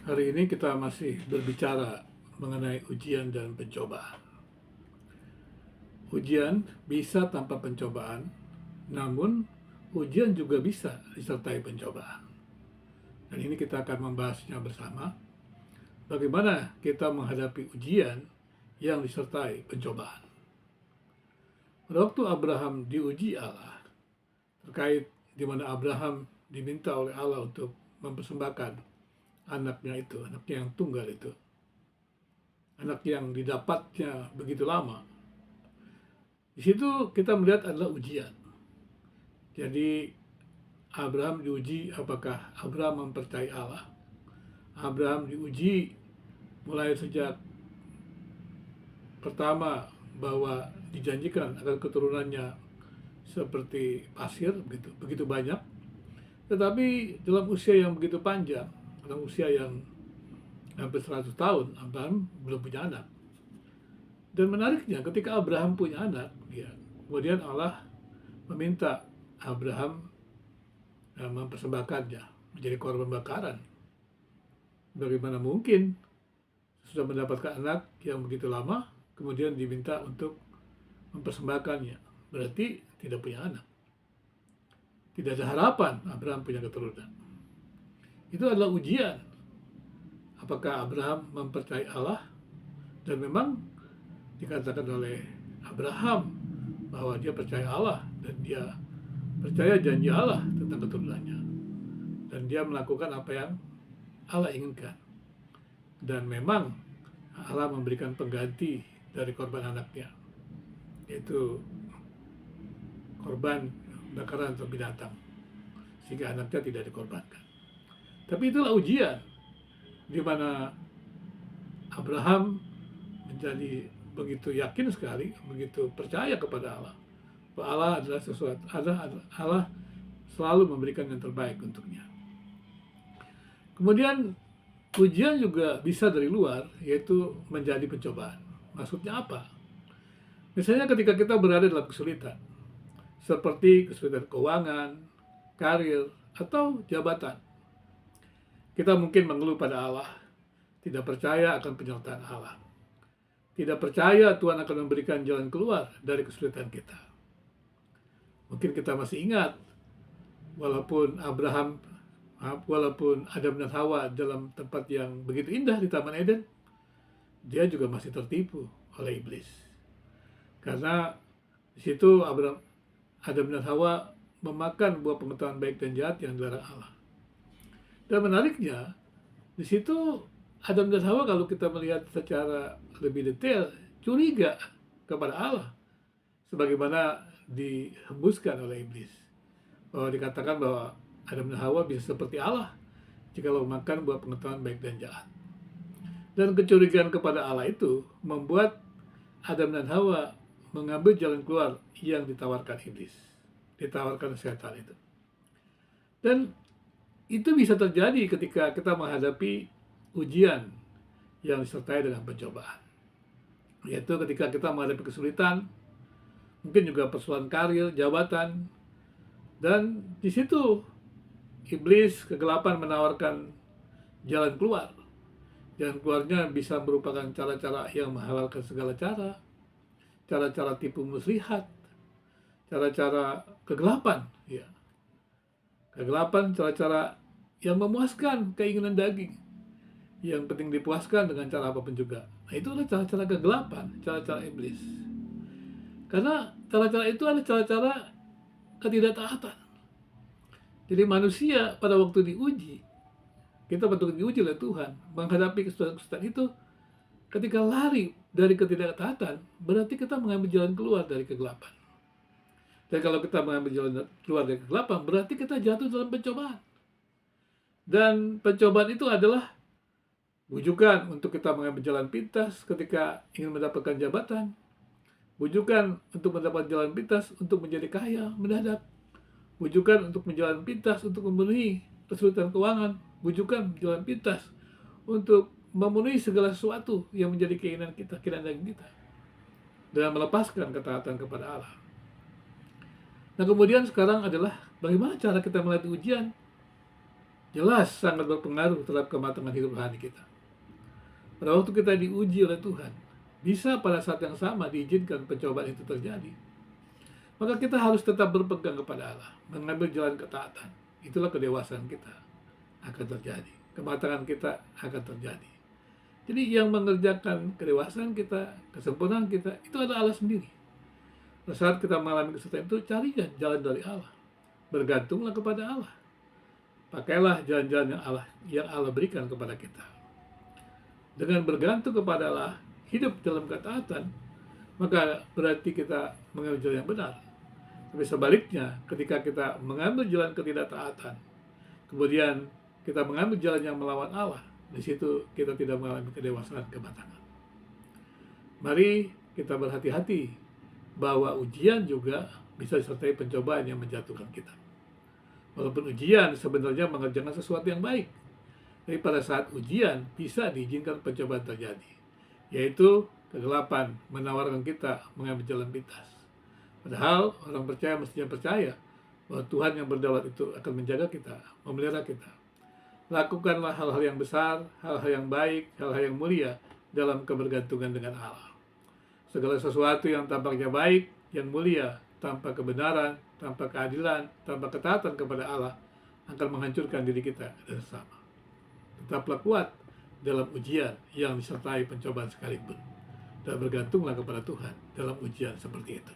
Hari ini kita masih berbicara mengenai ujian dan pencobaan. Ujian bisa tanpa pencobaan, namun ujian juga bisa disertai pencobaan. Dan ini kita akan membahasnya bersama, bagaimana kita menghadapi ujian yang disertai pencobaan. Pada waktu Abraham diuji Allah, terkait di mana Abraham diminta oleh Allah untuk mempersembahkan anaknya itu, anaknya yang tunggal itu, anak yang didapatnya begitu lama. Di situ kita melihat adalah ujian. Jadi Abraham diuji apakah Abraham mempercayai Allah. Abraham diuji mulai sejak pertama bahwa dijanjikan akan keturunannya seperti pasir begitu banyak. Tetapi dalam usia yang begitu panjang, dalam usia yang hampir 100 tahun, Abraham belum punya anak. Dan menariknya ketika Abraham punya anak, kemudian Allah meminta Abraham mempersembahkannya menjadi korban bakaran. Bagaimana mungkin sudah mendapatkan anak yang begitu lama, kemudian diminta untuk mempersembahkannya? Berarti tidak punya anak. Tidak ada harapan Abraham punya keturunan. Itu adalah ujian. Apakah Abraham mempercayai Allah? Dan memang dikatakan oleh Abraham bahwa dia percaya Allah dan dia percaya janji Allah tentang keturunannya, dan dia melakukan apa yang Allah inginkan. Dan memang Allah memberikan pengganti dari korban anaknya, yaitu korban bakaran atau binatang, sehingga anaknya tidak dikorbankan. Tapi itulah ujian di mana Abraham menjadi begitu yakin sekali, begitu percaya kepada Allah, bahwa Allah adalah sesuatu, Allah selalu memberikan yang terbaik untuknya. Kemudian ujian juga bisa dari luar, yaitu menjadi pencobaan. Maksudnya apa? Misalnya ketika kita berada dalam kesulitan, seperti kesulitan keuangan, karir, atau jabatan. Kita mungkin mengeluh pada Allah, tidak percaya akan penyertaan Allah. Tidak percaya Tuhan akan memberikan jalan keluar dari kesulitan kita. Mungkin kita masih ingat, walaupun Adam dan Hawa dalam tempat yang begitu indah di Taman Eden, dia juga masih tertipu oleh iblis. Karena di situ Adam dan Hawa memakan buah pengetahuan baik dan jahat yang dilarang Allah. Dan menariknya, di situ Adam dan Hawa, kalau kita melihat secara lebih detail, curiga kepada Allah, sebagaimana dihembuskan oleh iblis. Bahwa dikatakan bahwa Adam dan Hawa bisa seperti Allah jika makan buah pengetahuan baik dan jahat. Dan kecurigaan kepada Allah itu membuat Adam dan Hawa mengambil jalan keluar yang ditawarkan iblis, ditawarkan setan itu. Dan itu bisa terjadi ketika kita menghadapi ujian yang disertai dengan pencobaan. Yaitu ketika kita menghadapi kesulitan, mungkin juga persoalan karir, jabatan, dan di situ iblis kegelapan menawarkan jalan keluar. Jalan keluarnya bisa merupakan cara-cara yang menghalalkan segala cara, cara-cara tipu muslihat, cara-cara kegelapan, kegelapan, cara-cara yang memuaskan keinginan daging, yang penting dipuaskan dengan cara apapun juga. Nah, itu adalah cara-cara kegelapan, cara-cara iblis. Karena cara-cara itu adalah cara-cara ketidaktaatan. Jadi manusia pada waktu diuji, kita patut diuji oleh Tuhan, menghadapi kesulitan itu, ketika lari dari ketidaktaatan, berarti kita mengambil jalan keluar dari kegelapan. Dan kalau kita mengambil jalan keluar dari kegelapan, berarti kita jatuh dalam pencobaan. Dan pencobaan itu adalah bujukan untuk kita mengambil jalan pintas ketika ingin mendapatkan jabatan. Bujukan untuk mendapat jalan pintas untuk menjadi kaya mendadak. Bujukan untuk menjalan pintas untuk memenuhi kesulitan keuangan. Bujukan jalan pintas untuk memenuhi segala sesuatu yang menjadi keinginan kita, keinginan kita. Dan melepaskan ketaatan kepada Allah. Nah, kemudian sekarang adalah bagaimana cara kita melihat ujian. jelas sangat berpengaruh terhadap kematangan hidup rohani kita. Pada waktu kita diuji oleh Tuhan, bisa pada saat yang sama diizinkan pencobaan itu terjadi. Maka kita harus tetap berpegang kepada Allah, mengambil jalan ketaatan. Itulah kedewasaan kita akan terjadi. Kematangan kita akan terjadi. Jadi yang mengerjakan kedewasaan kita, kesempurnaan kita, itu adalah Allah sendiri. Pada saat kita mengalami kesulitan itu, carilah jalan dari Allah. Bergantunglah kepada Allah. Pakailah jalan-jalan yang Allah berikan kepada kita. Dengan bergantung kepada Allah, hidup dalam ketaatan, maka berarti kita mengambil jalan yang benar. Tapi sebaliknya, ketika kita mengambil jalan ketidaktaatan, kemudian kita mengambil jalan yang melawan Allah, di situ kita tidak mengalami kedewasaan kematangan. Mari kita berhati-hati bahwa ujian juga bisa disertai pencobaan yang menjatuhkan kita. Walaupun ujian sebenarnya mengerjakan sesuatu yang baik, tapi pada saat ujian bisa diizinkan pencobaan terjadi, yaitu kegelapan menawarkan kita mengambil jalan pintas. Padahal orang percaya mestinya percaya bahwa Tuhan yang berdaulat itu akan menjaga kita, memelihara kita. Lakukanlah hal-hal yang besar, hal-hal yang baik, hal-hal yang mulia dalam kebergantungan dengan Allah. Segala sesuatu yang tampaknya baik, yang mulia, tanpa kebenaran, tanpa keadilan, tanpa ketaatan kepada Allah, akan menghancurkan diri kita dan sesama. Tetaplah kuat dalam ujian yang disertai pencobaan sekalipun, dan bergantunglah kepada Tuhan dalam ujian seperti itu.